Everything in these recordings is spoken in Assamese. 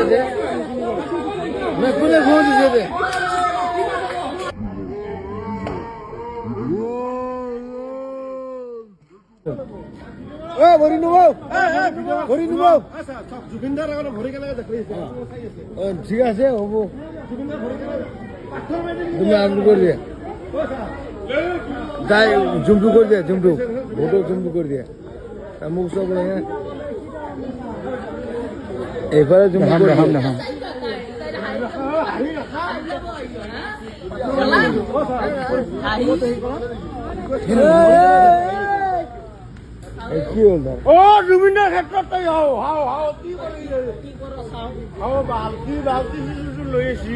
दे मैं कोने घोर दिसे दे ए भरि नुबो जुबिनदार आगर भरि केला देखै ঠিক আছে হ'ব जुबिनदार भरि केला পাথর মেদি তুমি আনু করে দে যাই জুমটু করে দে জুমটু ফটো জুমটু করে দে মুখ সব লাগে এবারে জুমটু করে হাম না হাম কি হল ও জুবিনার ক্ষেত্ৰত তই হাও কি করো হাও বালতি লইছি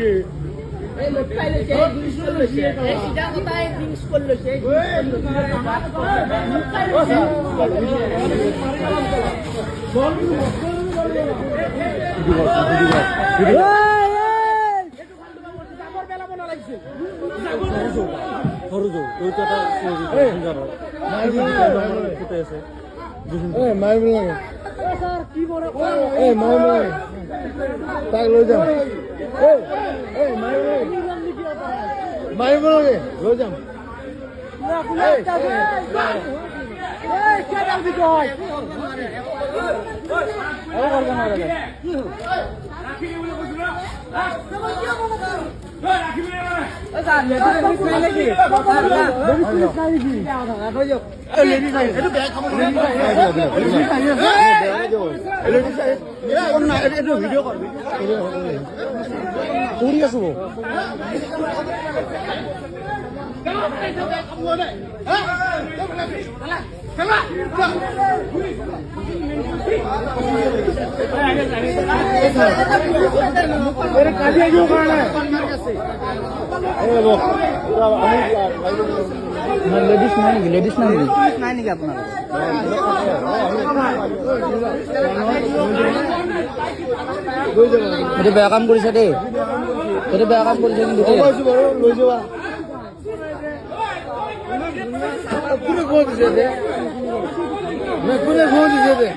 এই লটকাই লৈছে জিনিস লৈছে এই সিধা কথা এই জিনিস কল লৈছে তাক লৈ যাম মাৰিব লাগে লৈ যাম কৰি আছো लेडीज নাই নেকি আপোনাৰ এইটো বেয়া কাম কৰিছে দেই এইটো বেয়া কাম কৰিছে কিন্তু লৈ যাবা কোনে ঘৰ দিছে দে কোনে ঘৰ দিছে দে